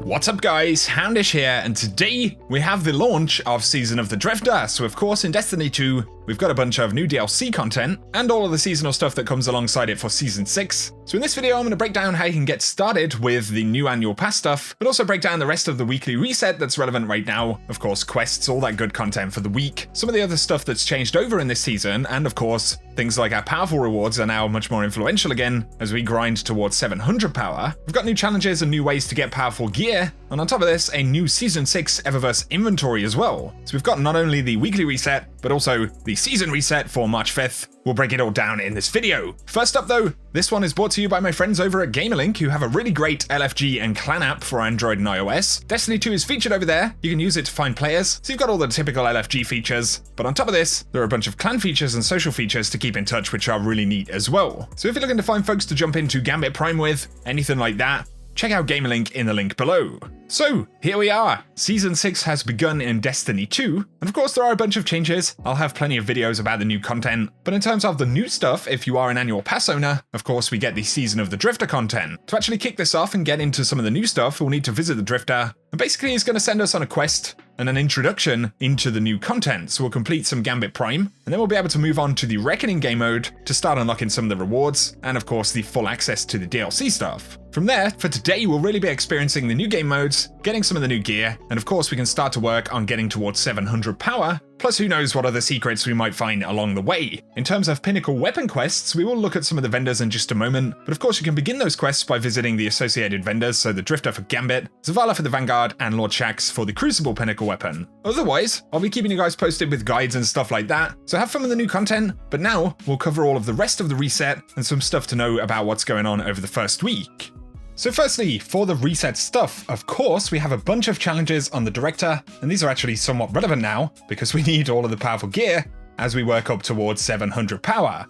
What's up guys, Houndish here, and today we have the launch of Season of the Drifter. So of course in Destiny 2, we've got a bunch of new DLC content, and all of the seasonal stuff that comes alongside it for Season 6. So in this video I'm going to break down how you can get started with the new annual pass stuff, but also break down the rest of the weekly reset that's relevant right now, of course quests, all that good content for the week, some of the other stuff that's changed over in this season, and of course things like our powerful rewards are now much more influential again as we grind towards 700 power. We've got new challenges and new ways to get powerful gear, and on top of this, a new Season 6 Eververse inventory as well. So we've got not only the weekly reset, but also the season reset for March 5th. We'll break it all down in this video. First up though, this one is brought to you by my friends over at Gamerlink, who have a really great LFG and clan app for Android and iOS. Destiny 2 is featured over there. You can use it to find players, so you've got all the typical LFG features. But on top of this, there are a bunch of clan features and social features to keep in touch, which are really neat as well. So if you're looking to find folks to jump into Gambit Prime with, anything like that, check out Gamerlink in the link below. So, here we are. Season 6 has begun in Destiny 2, and of course there are a bunch of changes. I'll have plenty of videos about the new content, but in terms of the new stuff, if you are an annual pass owner, of course we get the Season of the Drifter content. To actually kick this off and get into some of the new stuff, we'll need to visit the Drifter, and basically he's going to send us on a quest and an introduction into the new content. So we'll complete some Gambit Prime, and then we'll be able to move on to the Reckoning game mode to start unlocking some of the rewards, and of course the full access to the DLC stuff. From there, for today, we'll really be experiencing the new game modes, getting some of the new gear, and of course we can start to work on getting towards 700 power, plus who knows what other secrets we might find along the way. In terms of pinnacle weapon quests, we will look at some of the vendors in just a moment, but of course you can begin those quests by visiting the associated vendors, so the Drifter for Gambit, Zavala for the Vanguard, and Lord Shaxx for the Crucible pinnacle weapon. Otherwise, I'll be keeping you guys posted with guides and stuff like that, so have fun with the new content, but now we'll cover all of the rest of the reset and some stuff to know about what's going on over the first week. So firstly, for the reset stuff, of course, we have a bunch of challenges on the Director, and these are actually somewhat relevant now, because we need all of the powerful gear as we work up towards 700 power.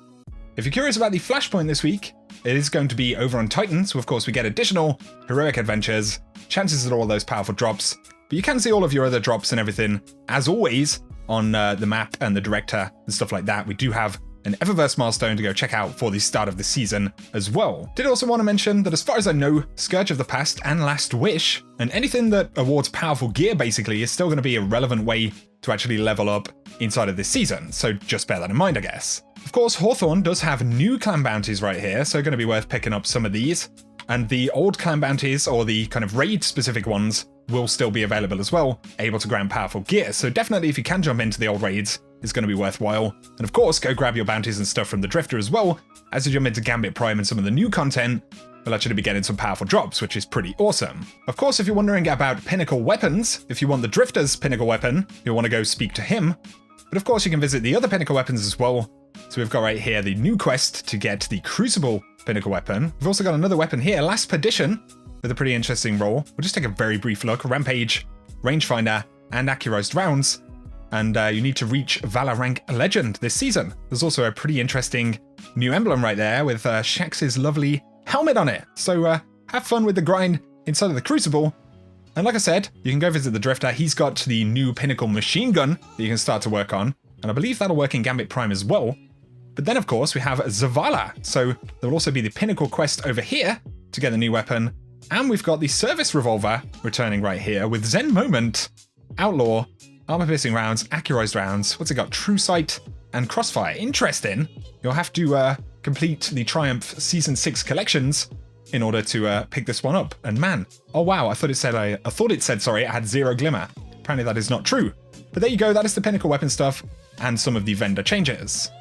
If you're curious about the Flashpoint this week, it is going to be over on Titan, so of course we get additional heroic adventures, chances at all those powerful drops, but you can see all of your other drops and everything, as always, on the map and the Director and stuff like that. We do have an Eververse milestone to go check out for the start of the season as well. Did also want to mention that as far as I know, Scourge of the Past and Last Wish, and anything that awards powerful gear basically, is still going to be a relevant way to actually level up inside of this season, so just bear that in mind, I guess. Of course, Hawthorne does have new clan bounties right here, so going to be worth picking up some of these, and the old clan bounties, or the kind of raid-specific ones, will still be available as well, able to grant powerful gear, so definitely if you can jump into the old raids, it's going to be worthwhile. And of course, go grab your bounties and stuff from the Drifter as well, as you jump into Gambit Prime and some of the new content, we'll actually be getting some powerful drops, which is pretty awesome. Of course, if you're wondering about pinnacle weapons, if you want the Drifter's pinnacle weapon, you'll want to go speak to him. But of course, you can visit the other pinnacle weapons as well. So we've got right here the new quest to get the Crucible pinnacle weapon. We've also got another weapon here, Last Perdition, with a pretty interesting role. We'll just take a very brief look. Rampage, Rangefinder, and Accurized Rounds. And you need to reach Valor Rank Legend this season. There's also a pretty interesting new emblem right there with Shaxx's lovely helmet on it. So have fun with the grind inside of the Crucible. And like I said, you can go visit the Drifter. He's got the new Pinnacle machine gun that you can start to work on. And I believe that'll work in Gambit Prime as well. But then, of course, we have Zavala. So there will also be the Pinnacle quest over here to get the new weapon. And we've got the Service Revolver returning right here with Zen Moment, Outlaw, Armor-piercing rounds, Accurized rounds. What's it got? True Sight and Crossfire. Interesting. You'll have to complete the Triumph Season 6 collections in order to pick this one up. And man, oh wow, I thought it said it had 0 glimmer. Apparently that is not true. But there you go, that is the Pinnacle weapon stuff and some of the vendor changes.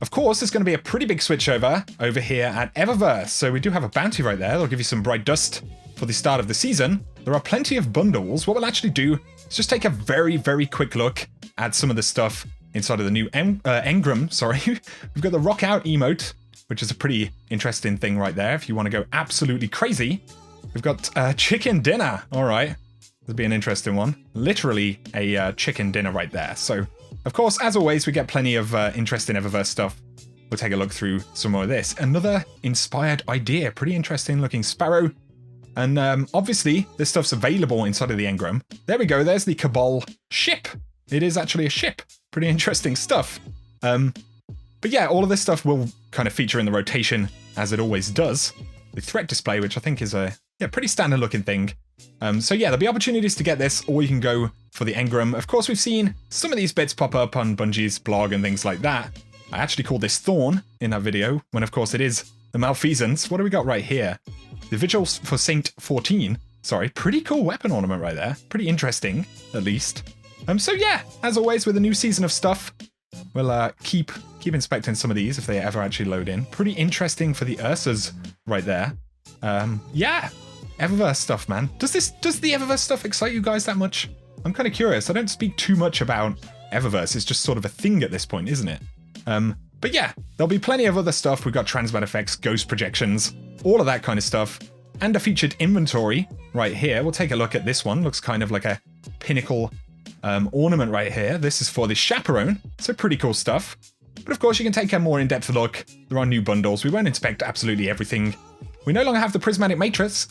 Of course, there's going to be a pretty big switchover over here at Eververse. So we do have a bounty right there. They'll give you some bright dust for the start of the season. There are plenty of bundles. What we'll actually do is just take a very, very quick look at some of the stuff inside of the new engram. Sorry, we've got the Rock Out emote, which is a pretty interesting thing right there. If you want to go absolutely crazy, we've got chicken dinner. All right, that'll be an interesting one. Literally a chicken dinner right there. So, of course, as always, we get plenty of interesting Eververse stuff. We'll take a look through some more of this. Another inspired idea, pretty interesting looking Sparrow. And obviously, this stuff's available inside of the engram. There we go, there's the Cabal ship. It is actually a ship. Pretty interesting stuff. But yeah, all of this stuff will kind of feature in the rotation, as it always does. the threat display, which I think is a pretty standard looking thing. So yeah, there'll be opportunities to get this, or you can go for the engram. Of course, we've seen some of these bits pop up on Bungie's blog and things like that. I actually called this Thorn in that video, when of course it is the Malfeasance. What do we got right here? The Vigils for Saint 14. Sorry, pretty cool weapon ornament right there. Pretty interesting, at least. So yeah, as always with a new season of stuff, we'll keep inspecting some of these if they ever actually load in. Pretty interesting for the Ursas right there. Yeah, Eververse stuff, man. Does the Eververse stuff excite you guys that much? I'm kind of curious. I don't speak too much about Eververse. It's just sort of a thing at this point, isn't it? But yeah, there'll be plenty of other stuff. We've got transmat effects, ghost projections, all of that kind of stuff, and a featured inventory right here. We'll take a look at this one. Looks kind of like a pinnacle ornament right here. This is for the Chaperone, so pretty cool stuff. But of course, you can take a more in-depth look. There are new bundles. We won't inspect absolutely everything. We no longer have the prismatic matrix,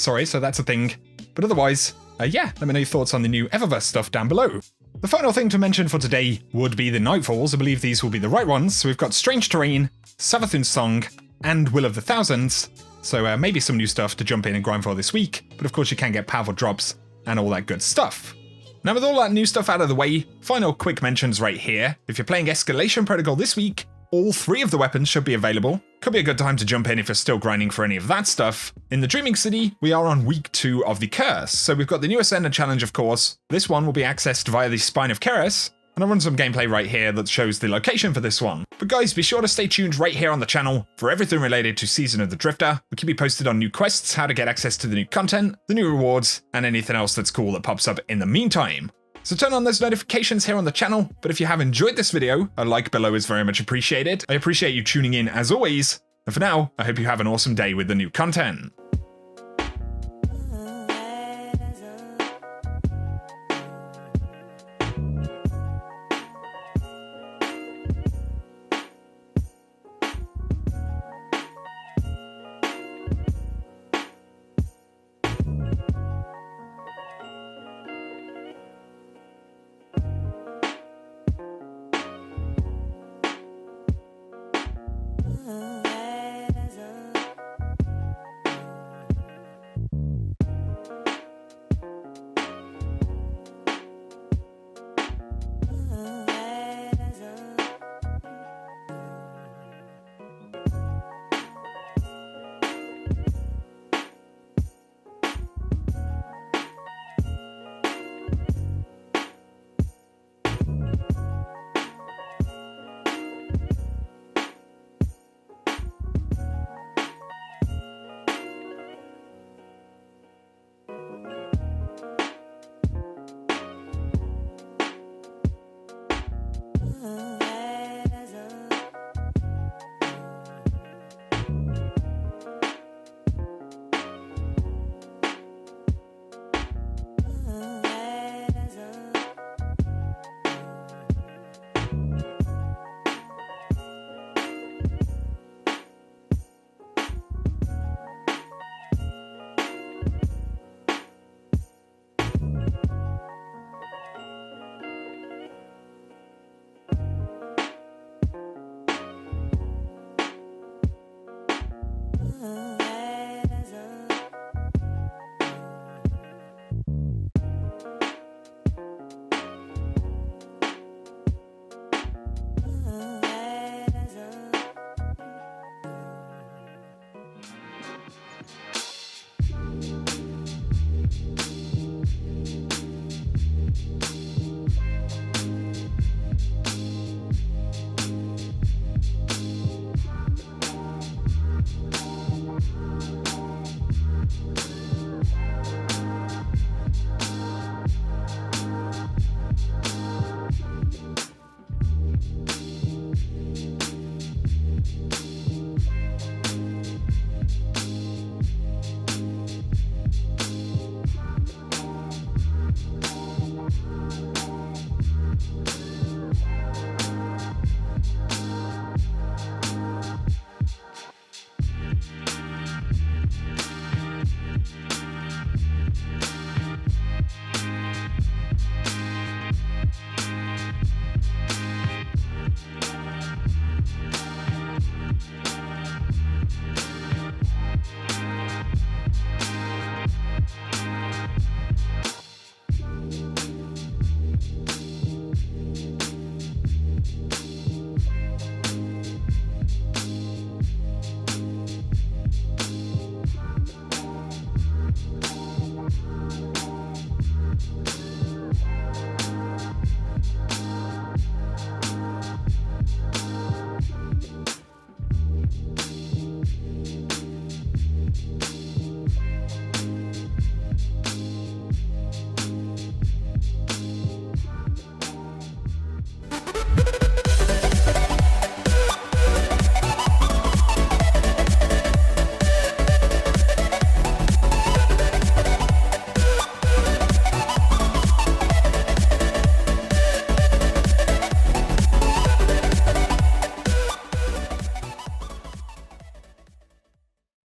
so that's a thing. But otherwise, yeah, let me know your thoughts on the new Eververse stuff down below. The final thing to mention for today would be the Nightfalls. I believe these will be the right ones. So we've got Strange Terrain, Savathun's Song, and Will of the Thousands. So maybe some new stuff to jump in and grind for this week. But of course, you can get powerful drops and all that good stuff. Now with all that new stuff out of the way, final quick mentions right here. If you're playing Escalation Protocol this week, all 3 of the weapons should be available. Could be a good time to jump in if you're still grinding for any of that stuff. In the Dreaming City, we are on week 2 of the Curse. So we've got the new Ascendant challenge, of course. This one will be accessed via the Spine of Keres. And I'll run some gameplay right here that shows the location for this one. But guys, be sure to stay tuned right here on the channel for everything related to Season of the Drifter. We'll keep you posted on new quests, how to get access to the new content, the new rewards, and anything else that's cool that pops up in the meantime. So turn on those notifications here on the channel, but if you have enjoyed this video, a like below is very much appreciated. I appreciate you tuning in as always, and for now, I hope you have an awesome day with the new content.